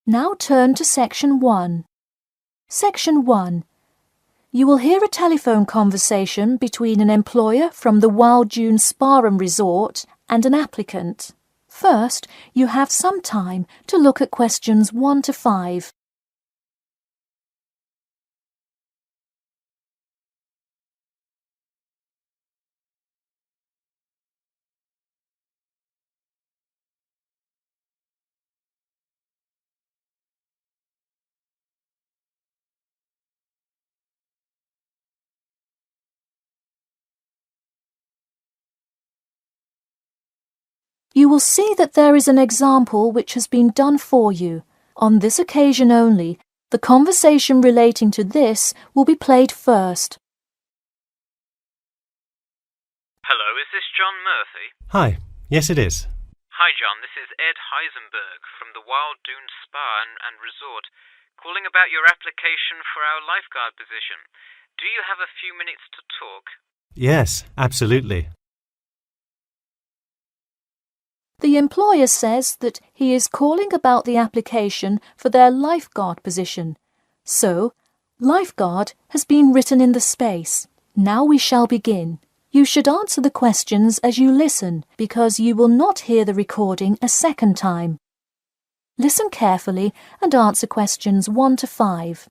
Now turn to Section 1. Section 1. You will hear a telephone conversation between an employer from the Wild Dune Spa and Resort and an applicant. First, you have some time to look at questions 1 to 5. You will see that there is an example which has been done for you. On this occasion only, the conversation relating to this will be played first. Hello, is this John Murphy? Hi, yes it is. Hi John, this is Ed Heisenberg from the Wild Dune Spa and Resort, calling about your application for our lifeguard position. Do you have a few minutes to talk? Yes, absolutely. The employer says that he is calling about the application for their lifeguard position. So, lifeguard has been written in the space. Now we shall begin. You should answer the questions as you listen, because you will not hear the recording a second time. Listen carefully and answer questions 1 to 5.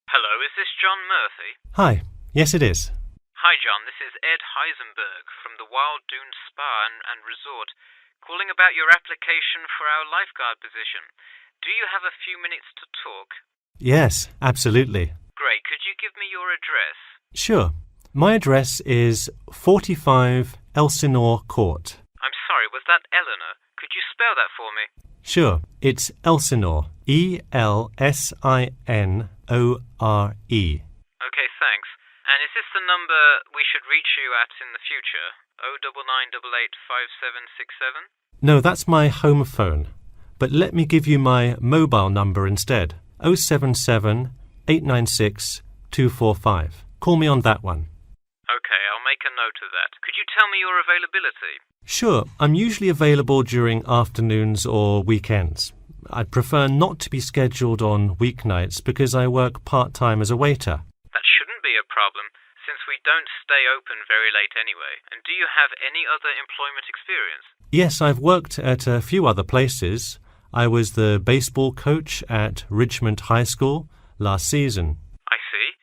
Hello, is this John Murphy? Hi, yes it is. Hi John, this is Ed Heisenberg from the Wild Dune Spa and Resort, calling about your application for our lifeguard position. Do you have a few minutes to talk? Yes, absolutely. Great, could you give me your address? Sure. My address is 45 Elsinore Court. I'm sorry, was that Eleanor? Could you spell that for me? Sure, it's Elsinore. E-L-S-I-N-O-R-E. Okay, thanks. And is this the number we should reach you at in the future? 099885767? No, that's my home phone. But let me give you my mobile number instead. 077 896 245. Call me on that one. Okay, I'll make a note of that. Could you tell me your availability? Sure, I'm usually available during afternoons or weekends. I'd prefer not to be scheduled on weeknights because I work part-time as a waiter. That shouldn't be a problem, since we don't stay open very late anyway. And do you have any other employment experience? Yes, I've worked at a few other places. I was the baseball coach at Richmond High School last season. I see.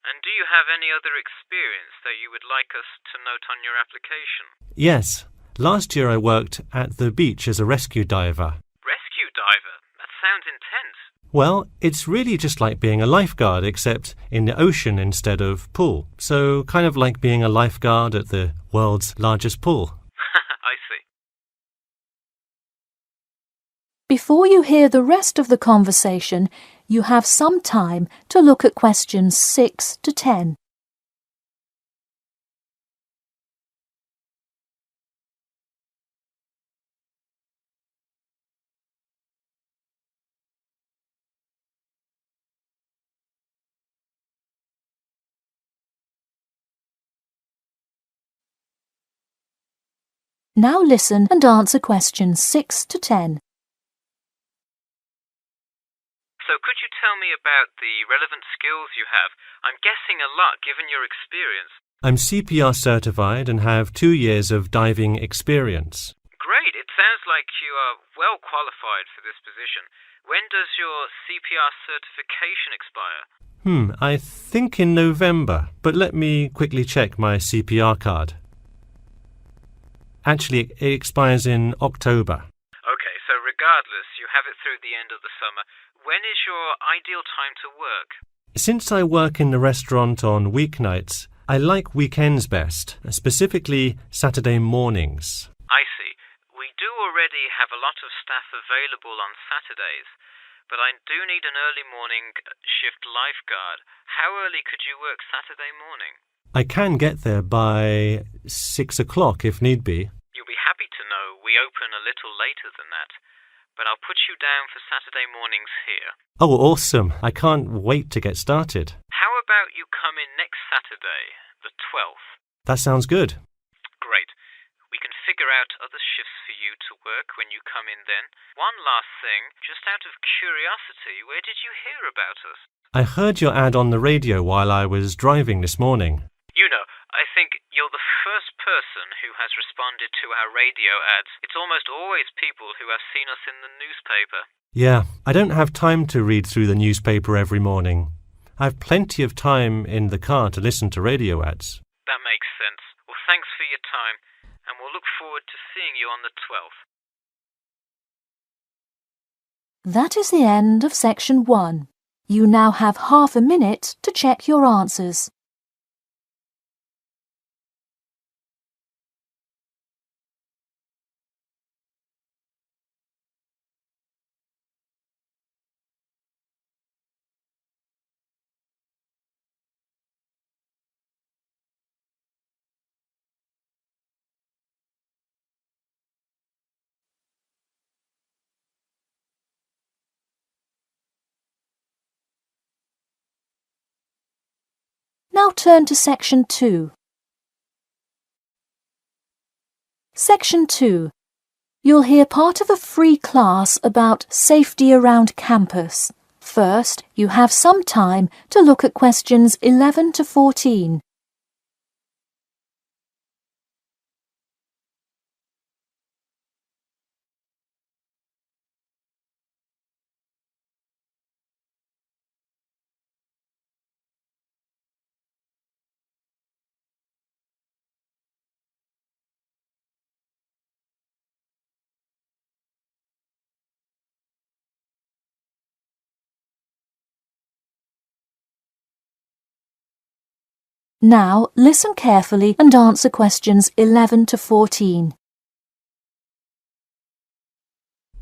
And do you have any other experience that you would like us to note on your application? Yes. Last year I worked at the beach as a rescue diver. Rescue diver? That sounds intense. Well, it's really just like being a lifeguard, except in the ocean instead of pool. So kind of like being a lifeguard at the world's largest pool. I see. Before you hear the rest of the conversation, you have some time to look at questions 6 to 10. Now listen and answer questions 6 to 10. So could you tell me about the relevant skills you have? I'm guessing a lot given your experience. I'm CPR certified and have 2 years of diving experience. Great, it sounds like you are well qualified for this position. When does your CPR certification expire? I think in November, but let me quickly check my CPR card. Actually, it expires in October. Okay, so regardless, you have it through the end of the summer. When is your ideal time to work? Since I work in the restaurant on weeknights, I like weekends best, specifically Saturday mornings. I see. We do already have a lot of staff available on Saturdays, but I do need an early morning shift lifeguard. How early could you work Saturday morning? I can get there by 6 o'clock if need be. You'll be happy to know we open a little later than that, but I'll put you down for Saturday mornings here. Oh, awesome. I can't wait to get started. How about you come in next Saturday, the 12th? That sounds good. Great. We can figure out other shifts for you to work when you come in then. One last thing, just out of curiosity, where did you hear about us? I heard your ad on the radio while I was driving this morning. You know, I think you're the first person who has responded to our radio ads. It's almost always people who have seen us in the newspaper. Yeah, I don't have time to read through the newspaper every morning. I've plenty of time in the car to listen to radio ads. That makes sense. Well, thanks for your time, and we'll look forward to seeing you on the 12th. That is the end of section 1. You now have half a minute to check your answers. Now turn to section 2. Section 2. You'll hear part of a free class about safety around campus. First, you have some time to look at questions 11 to 14. Now, listen carefully and answer questions 11 to 14.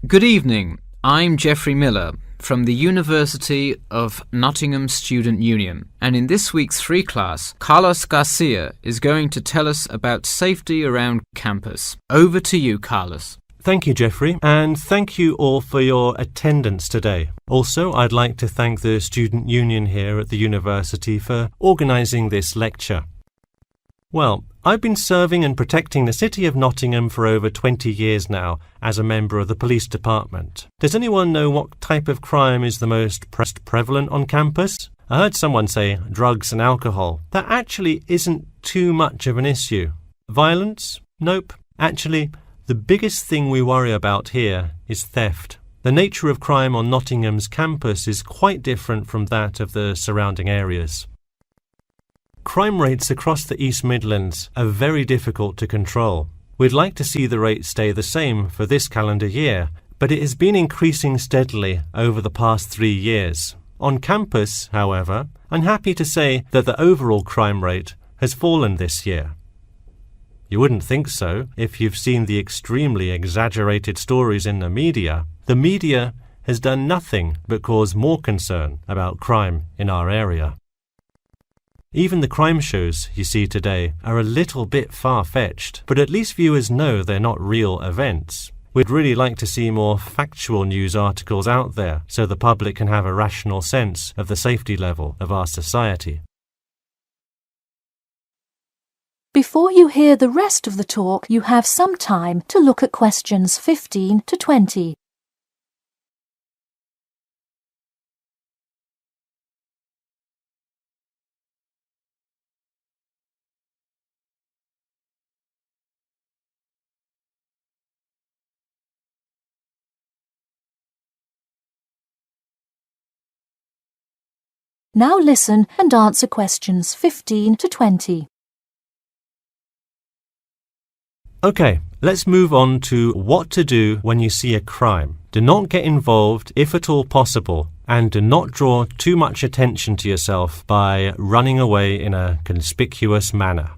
Good evening. I'm Geoffrey Miller from the University of Nottingham Student Union, and in this week's free class, Carlos Garcia is going to tell us about safety around campus. Over to you, Carlos. Thank you, Geoffrey, and thank you all for your attendance today. Also, I'd like to thank the Student Union here at the university for organising this lecture. Well, I've been serving and protecting the City of Nottingham for over 20 years now as a member of the police department. Does anyone know what type of crime is the most prevalent on campus? I heard someone say drugs and alcohol. That actually isn't too much of an issue. Violence? Nope. Actually, the biggest thing we worry about here is theft. The nature of crime on Nottingham's campus is quite different from that of the surrounding areas. Crime rates across the East Midlands are very difficult to control. We'd like to see the rate stay the same for this calendar year, but it has been increasing steadily over the past 3 years. On campus, however, I'm happy to say that the overall crime rate has fallen this year. You wouldn't think so if you've seen the extremely exaggerated stories in the media. The media has done nothing but cause more concern about crime in our area. Even the crime shows you see today are a little bit far-fetched, but at least viewers know they're not real events. We'd really like to see more factual news articles out there so the public can have a rational sense of the safety level of our society. Before you hear the rest of the talk, you have some time to look at questions 15 to 20. Now listen and answer questions 15 to 20. Okay, let's move on to what to do when you see a crime. Do not get involved if at all possible, and do not draw too much attention to yourself by running away in a conspicuous manner.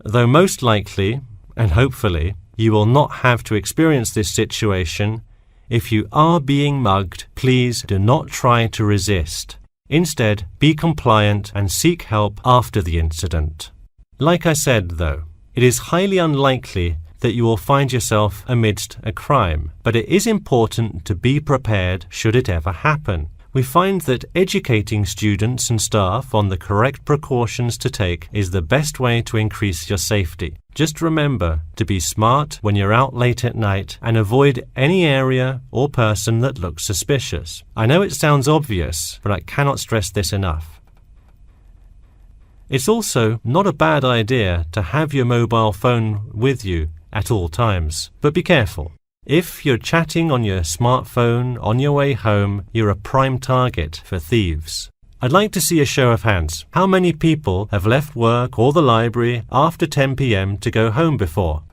Though most likely, and hopefully, you will not have to experience this situation, if you are being mugged, please do not try to resist. Instead, be compliant and seek help after the incident. Like I said, though, it is highly unlikely that you will find yourself amidst a crime, but it is important to be prepared should it ever happen. we find that educating students and staff on the correct precautions to take is the best way to increase your safety. Just remember to be smart when you're out late at night and avoid any area or person that looks suspicious. I know it sounds obvious, but I cannot stress this enough. It's also not a bad idea to have your mobile phone with you at all times, but be careful. If you're chatting on your smartphone on your way home, you're a prime target for thieves. I'd like to see a show of hands. How many people have left work or the library after 10 p.m. to go home before?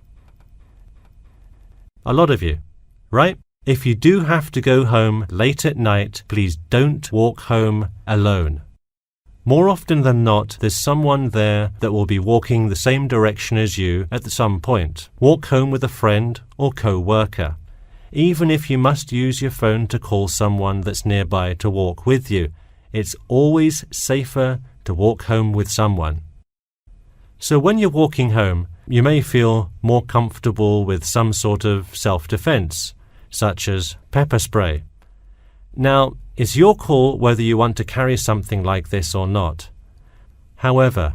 A lot of you, right? If you do have to go home late at night, please don't walk home alone. More often than not, there's someone there that will be walking the same direction as you at some point. Walk home with a friend or co-worker. Even if you must use your phone to call someone that's nearby to walk with you, it's always safer to walk home with someone. So when you're walking home, you may feel more comfortable with some sort of self-defense, such as pepper spray. Now, it's your call whether you want to carry something like this or not. However,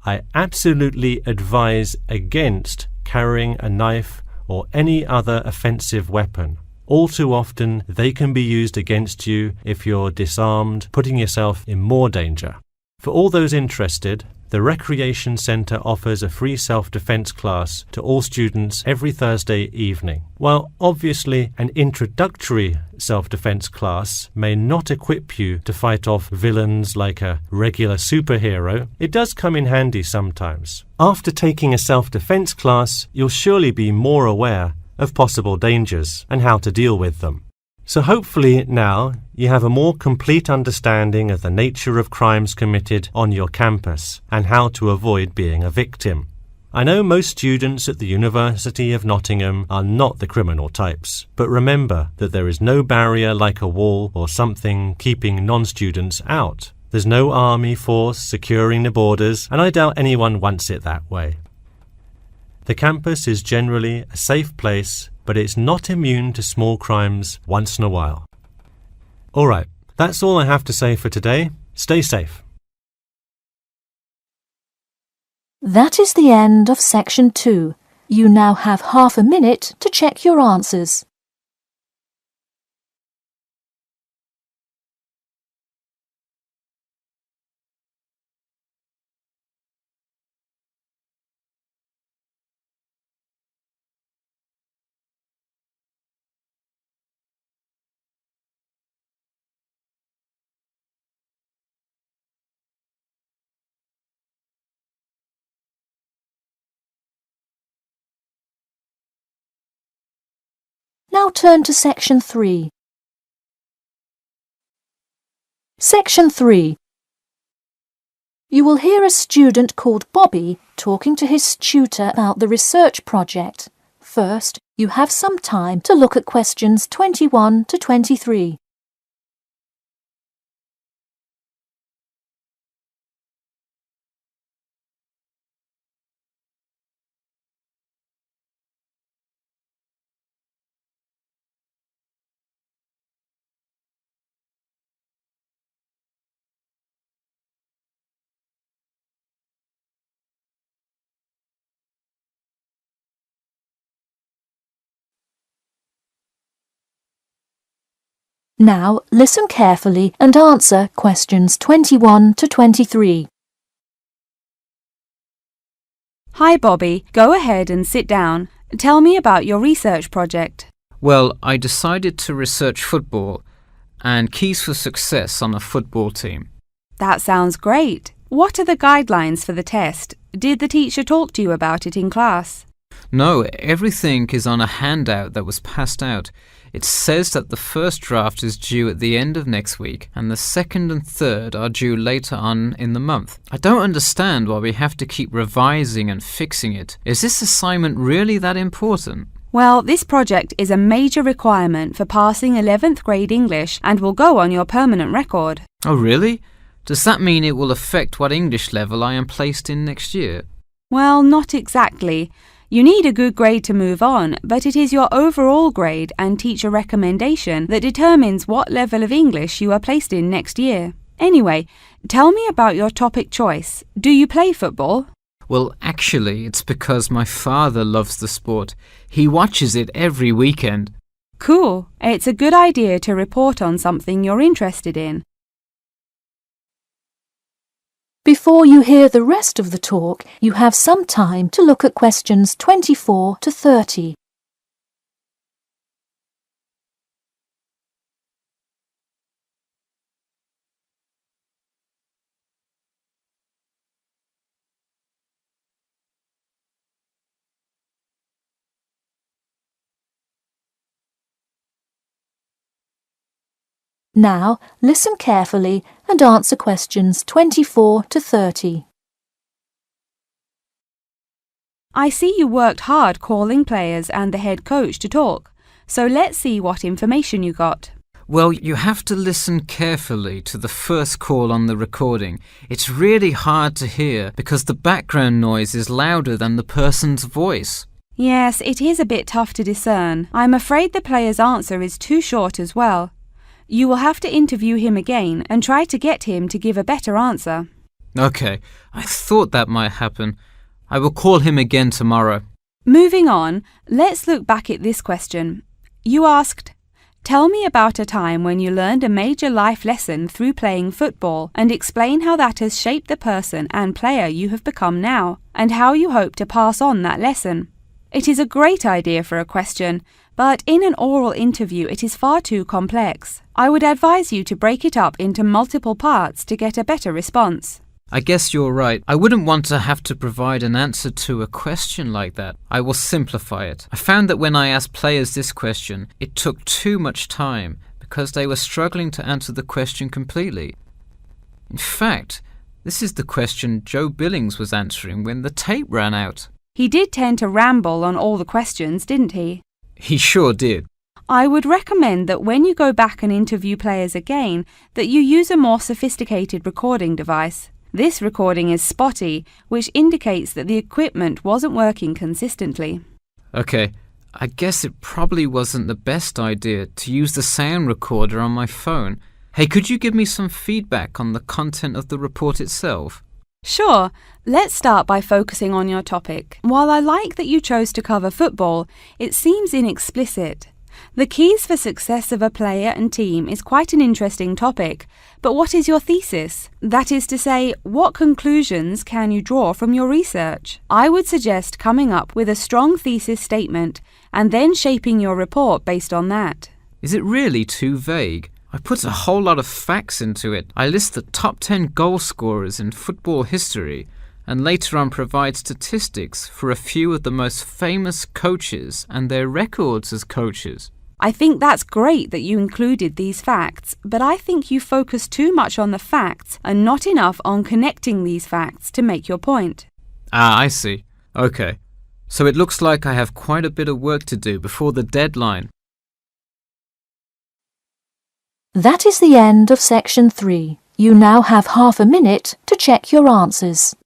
I absolutely advise against carrying a knife or any other offensive weapon. All too often, they can be used against you if you're disarmed, putting yourself in more danger. For all those interested, the Recreation Centre offers a free self-defense class to all students every Thursday evening. While obviously an introductory self-defense class may not equip you to fight off villains like a regular superhero, it does come in handy sometimes. After taking a self-defense class, you'll surely be more aware of possible dangers and how to deal with them. So hopefully now you have a more complete understanding of the nature of crimes committed on your campus and how to avoid being a victim. I know most students at the University of Nottingham are not the criminal types, but remember that there is no barrier like a wall or something keeping non-students out. There's no army force securing the borders, and I doubt anyone wants it that way. The campus is generally a safe place, but it's not immune to small crimes once in a while. Alright, that's all I have to say for today. Stay safe. That is the end of section 2. You now have half a minute to check your answers. Now turn to section 3. Section 3. You will hear a student called Bobby talking to his tutor about the research project. First, you have some time to look at questions 21 to 23. Now listen carefully and answer questions 21 to 23. Hi Bobby, go ahead and sit down. Tell me about your research project. Well, I decided to research football and keys for success on a football team. That sounds great. What are the guidelines for the test? Did the teacher talk to you about it in class? No, everything is on a handout that was passed out. It says that the first draft is due at the end of next week and the second and third are due later on in the month. I don't understand why we have to keep revising and fixing it. Is this assignment really that important? Well, this project is a major requirement for passing 11th grade English and will go on your permanent record. Oh, really? Does that mean it will affect what English level I am placed in next year? Well, not exactly. You need a good grade to move on, but it is your overall grade and teacher recommendation that determines what level of English you are placed in next year. Anyway, tell me about your topic choice. Do you play football? Well, actually, it's because my father loves the sport. He watches it every weekend. Cool. It's a good idea to report on something you're interested in. Before you hear the rest of the talk, you have some time to look at questions 24 to 30. Now, listen carefully and answer questions 24 to 30. I see you worked hard calling players and the head coach to talk, so let's see what information you got. Well, you have to listen carefully to the first call on the recording. It's really hard to hear because the background noise is louder than the person's voice. Yes, it is a bit tough to discern. I'm afraid the player's answer is too short as well. You will have to interview him again and try to get him to give a better answer. Okay, I thought that might happen. I will call him again tomorrow. Moving on, let's look back at this question. You asked, tell me about a time when you learned a major life lesson through playing football and explain how that has shaped the person and player you have become now and how you hope to pass on that lesson. It is a great idea for a question, but in an oral interview it is far too complex. I would advise you to break it up into multiple parts to get a better response. I guess you're right. I wouldn't want to have to provide an answer to a question like that. I will simplify it. I found that when I asked players this question, it took too much time because they were struggling to answer the question completely. In fact, this is the question Joe Billings was answering when the tape ran out. He did tend to ramble on all the questions, didn't he? He sure did. I would recommend that when you go back and interview players again, that you use a more sophisticated recording device. This recording is spotty, which indicates that the equipment wasn't working consistently. Okay, I guess it probably wasn't the best idea to use the sound recorder on my phone. Hey, could you give me some feedback on the content of the report itself? Sure, let's start by focusing on your topic. While I like that you chose to cover football, it seems inexplicit. The keys for success of a player and team is quite an interesting topic, but what is your thesis? That is to say, what conclusions can you draw from your research? I would suggest coming up with a strong thesis statement and then shaping your report based on that. Is it really too vague? I put a whole lot of facts into it. I list the top 10 goal scorers in football history and later on provide statistics for a few of the most famous coaches and their records as coaches. I think that's great that you included these facts, but I think you focus too much on the facts and not enough on connecting these facts to make your point. Ah, I see. Okay. So it looks like I have quite a bit of work to do before the deadline. That is the end of section 3. You now have half a minute to check your answers.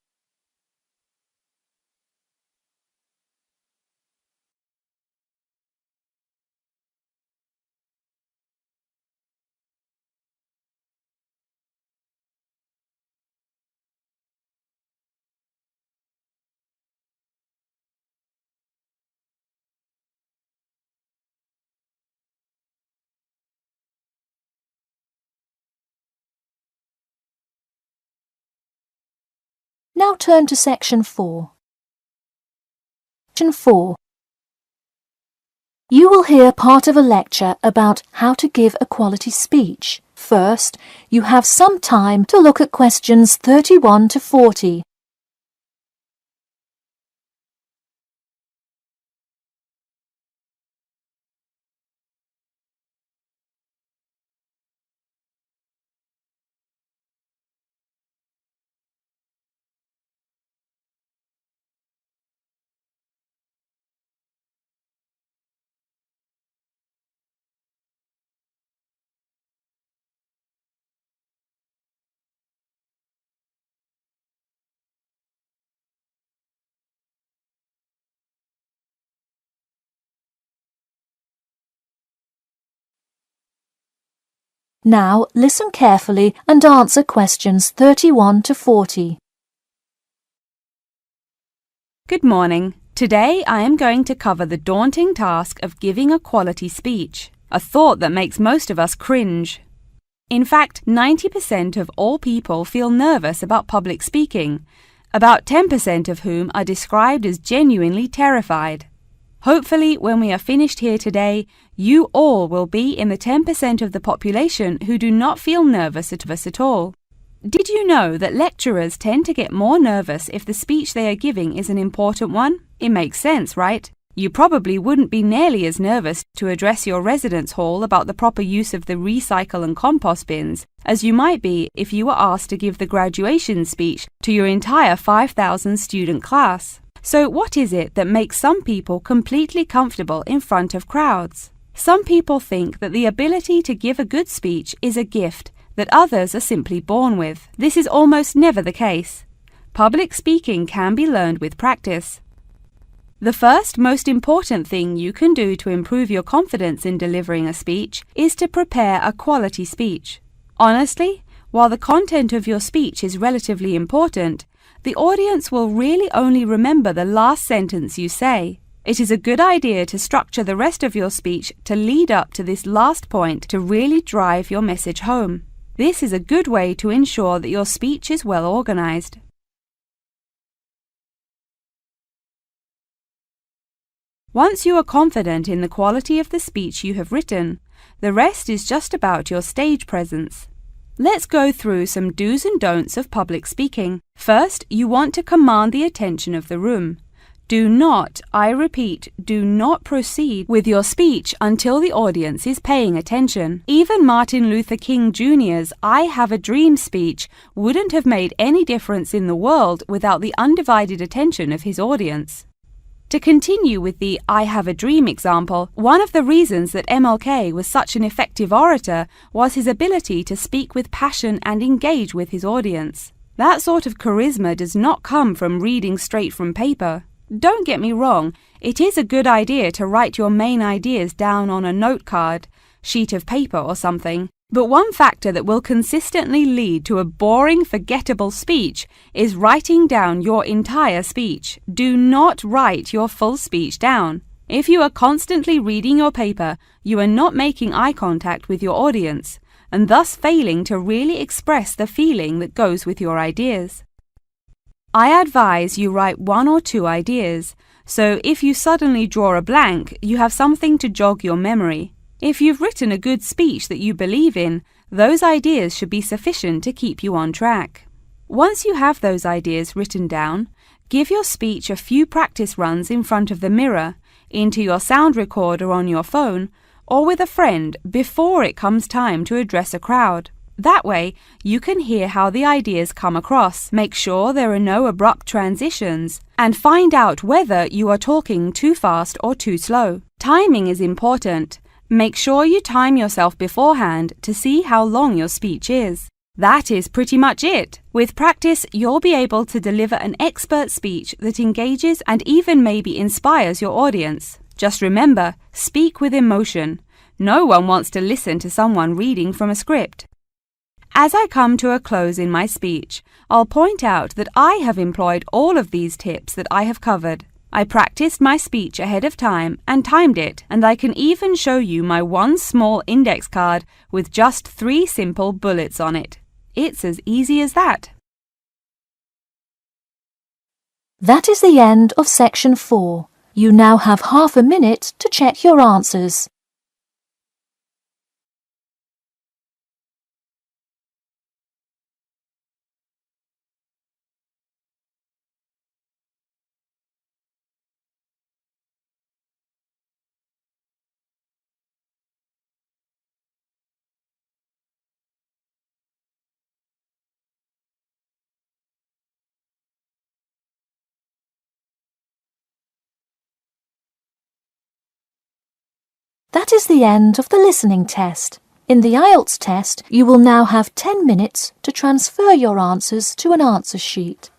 Now turn to section 4. Section 4. You will hear part of a lecture about how to give a quality speech. First, you have some time to look at questions 31 to 40. Now listen carefully and answer questions 31 to 40. Good morning. Today I am going to cover the daunting task of giving a quality speech, a thought that makes most of us cringe. In fact, 90% of all people feel nervous about public speaking, about 10% of whom are described as genuinely terrified. Hopefully, when we are finished here today, you all will be in the 10% of the population who do not feel nervous at all. Did you know that lecturers tend to get more nervous if the speech they are giving is an important one? It makes sense, right? You probably wouldn't be nearly as nervous to address your residence hall about the proper use of the recycle and compost bins as you might be if you were asked to give the graduation speech to your entire 5,000 student class. So what is it that makes some people completely comfortable in front of crowds? Some people think that the ability to give a good speech is a gift that others are simply born with. This is almost never the case. Public speaking can be learned with practice. The first most important thing you can do to improve your confidence in delivering a speech is to prepare a quality speech. Honestly, while the content of your speech is relatively important, the audience will really only remember the last sentence you say. It is a good idea to structure the rest of your speech to lead up to this last point to really drive your message home. This is a good way to ensure that your speech is well organized. Once you are confident in the quality of the speech you have written, the rest is just about your stage presence. Let's go through some do's and don'ts of public speaking. First, you want to command the attention of the room. Do not, I repeat, do not proceed with your speech until the audience is paying attention. Even Martin Luther King Jr.'s I Have a Dream speech wouldn't have made any difference in the world without the undivided attention of his audience. To continue with the I Have a Dream example, one of the reasons that MLK was such an effective orator was his ability to speak with passion and engage with his audience. That sort of charisma does not come from reading straight from paper. Don't get me wrong, it is a good idea to write your main ideas down on a note card, sheet of paper or something. But one factor that will consistently lead to a boring, forgettable speech is writing down your entire speech. Do not write your full speech down. If you are constantly reading your paper, you are not making eye contact with your audience, and thus failing to really express the feeling that goes with your ideas. I advise you write 1 or 2 ideas, so if you suddenly draw a blank, you have something to jog your memory. If you've written a good speech that you believe in, those ideas should be sufficient to keep you on track. Once you have those ideas written down, give your speech a few practice runs in front of the mirror, into your sound recorder on your phone, or with a friend before it comes time to address a crowd. That way, you can hear how the ideas come across, make sure there are no abrupt transitions, and find out whether you are talking too fast or too slow. Timing is important. Make sure you time yourself beforehand to see how long your speech is. That is pretty much it. With practice, you'll be able to deliver an expert speech that engages and even maybe inspires your audience. Just remember, speak with emotion. No one wants to listen to someone reading from a script. As I come to a close in my speech, I'll point out that I have employed all of these tips that I have covered. I practiced my speech ahead of time and timed it, and I can even show you my one small index card with just 3 simple bullets on it. It's as easy as that. That is the end of section 4. You now have half a minute to check your answers. That is the end of the listening test. In the IELTS test, you will now have 10 minutes to transfer your answers to an answer sheet.